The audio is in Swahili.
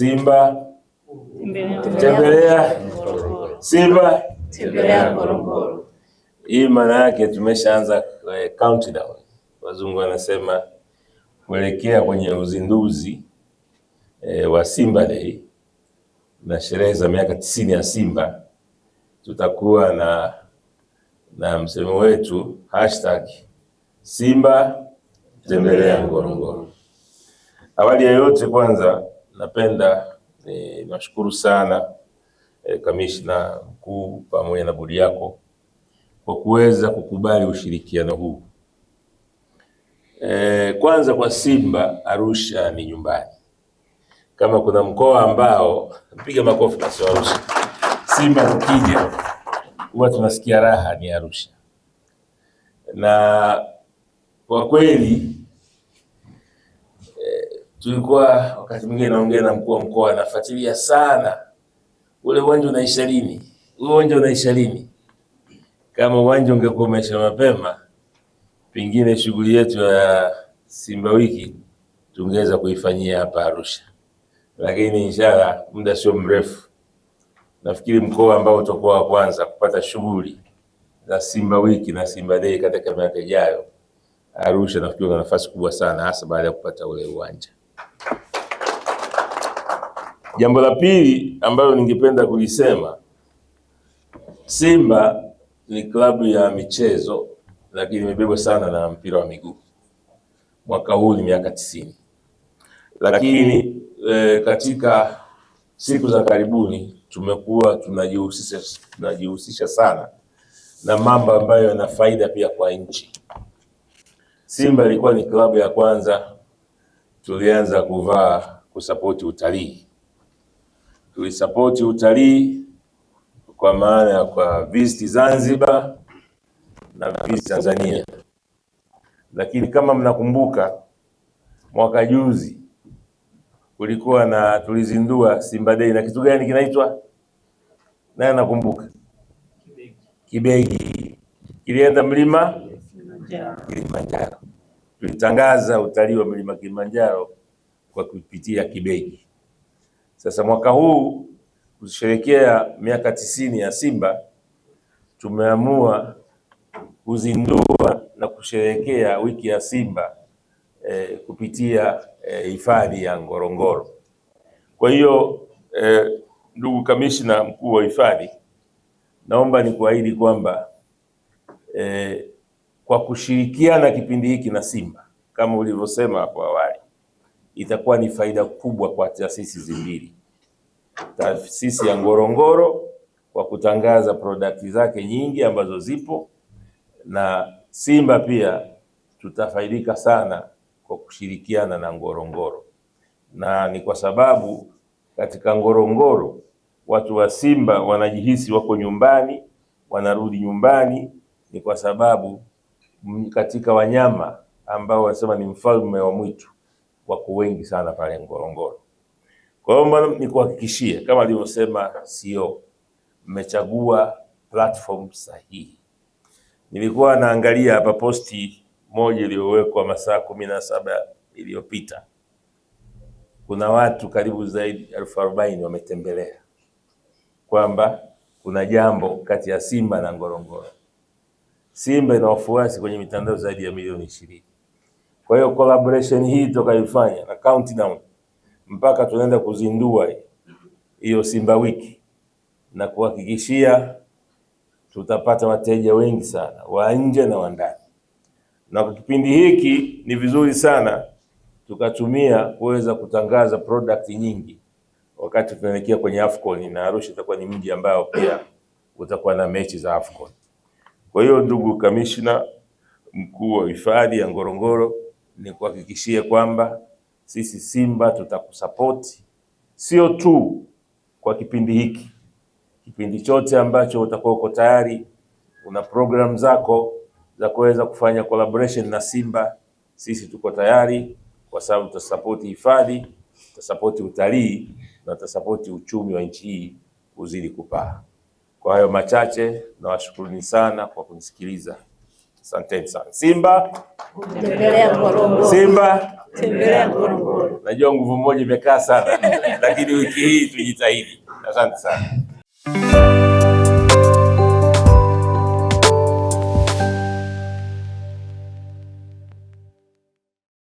Simba tembelea, Simba tembelea Ngorongoro. Hii maana yake tumeshaanza countdown, wazungu wanasema, kuelekea kwenye uzinduzi wa Simba Day na sherehe za miaka 90 ya Simba. Tutakuwa na msemo wetu #Simba tembelea Ngorongoro. Awali ya yote, kwanza napenda niwashukuru sana kamishna mkuu pamoja na bodi yako kwa kuweza kukubali ushirikiano huu. Kwanza kwa Simba, Arusha ni nyumbani. Kama kuna mkoa ambao, piga makofi basi Arusha, Simba tukija huwa tunasikia raha, ni Arusha. Na kwa kweli tulikuwa wakati mwingine naongea na mkuu wa mkoa, anafuatilia sana ule uwanja unaisha lini, uwanja unaisha lini. Kama uwanja ungekuwa umeisha mapema, pengine shughuli yetu ya Simba wiki tungeweza kuifanyia hapa Arusha, lakini inshallah muda sio mrefu, nafikiri mkoa ambao utakuwa wa kwanza kupata shughuli za Simba wiki na Simba Day katika miaka ijayo, Arusha nafikiri una nafasi kubwa sana, hasa baada ya kupata ule uwanja. Jambo la pili ambalo ningependa kulisema, Simba ni klabu ya michezo, lakini imebebwa sana na mpira wa miguu. Mwaka huu ni miaka 90, lakini katika siku za karibuni tumekuwa tunajihusisha sana na mambo ambayo yana faida pia kwa nchi. Simba ilikuwa ni klabu ya kwanza tulianza kusapoti utalii. Tulisapoti utalii kwa maana ya kwa visit Zanzibar na visit Tanzania. Lakini kama mnakumbuka, mwaka juzi kulikuwa tulizindua Simba Day na kitu gani kinaitwa? Naye anakumbuka? Kibegi. Kilienda mlima Kilimanjaro. Tulitangaza utalii wa mlima Kilimanjaro kwa kupitia Kibegi. Sasa mwaka huu kusherehekea miaka 90 ya Simba, tumeamua kuzindua na kusherehekea wiki ya Simba kupitia hifadhi ya Ngorongoro. Kwa hiyo ndugu kamishna mkuu wa hifadhi, naomba nikuahidi kwamba kwa kushirikiana kipindi hiki na Simba, kama ulivyosema hapo awali, itakuwa ni faida kubwa kwa taasisi mbili. Taasisi ya Ngorongoro kwa kutangaza product zake nyingi ambazo zipo, na Simba pia tutafaidika sana kwa kushirikiana na Ngorongoro. Na ni kwa sababu katika Ngorongoro watu wa Simba wanajihisi wako nyumbani, wanarudi nyumbani, ni kwa sababu katika wanyama ambao wanasema ni mfalme wa mwitu wako wengi sana pale Ngorongoro. Kwa hiyo nikuhakikishie, kama alivyosema CEO, mmechagua platform sahihi. Nilikuwa naangalia hapa posti moja iliyowekwa masaa 17 iliyopita. Kuna watu karibu zaidi 40,000 wametembelea kwamba kuna jambo kati ya Simba na Ngorongoro. Simba ina wafuasi kwenye mitandao zaidi ya milioni 20. Kwa hiyo collaboration hii tutakaifanya na countdown mpaka tunaenda kuzindua hiyo Simba wiki, na kuhakikishia tutapata wateja wengi sana wa nje na wa ndani. Na kwa kipindi hiki ni vizuri sana tukatumia kuweza kutangaza product nyingi wakati tunaelekea kwenye AFCON, na Arusha itakuwa ni mji ambao pia utakuwa na mechi za AFCON. Kwa hiyo ndugu kamishna mkuu wa hifadhi ya Ngorongoro, ni kuhakikishie kwamba sisi Simba tutakusapoti, sio tu kwa kipindi hiki, kipindi chote ambacho utakuwa uko tayari una program zako za kuweza kufanya collaboration na Simba, sisi tuko tayari, kwa sababu tutasapoti hifadhi, tutasapoti utalii na tutasapoti uchumi wa nchi hii uzidi kupaa. Kwa hayo machache, nawashukuruni sana kwa kunisikiliza. Asanteni sana. Simba Tembelea Ngorongoro. Simba Tembelea Ngorongoro. Najua nguvu moja imekaa sana lakini wiki hii tujitahidi. Asante sana.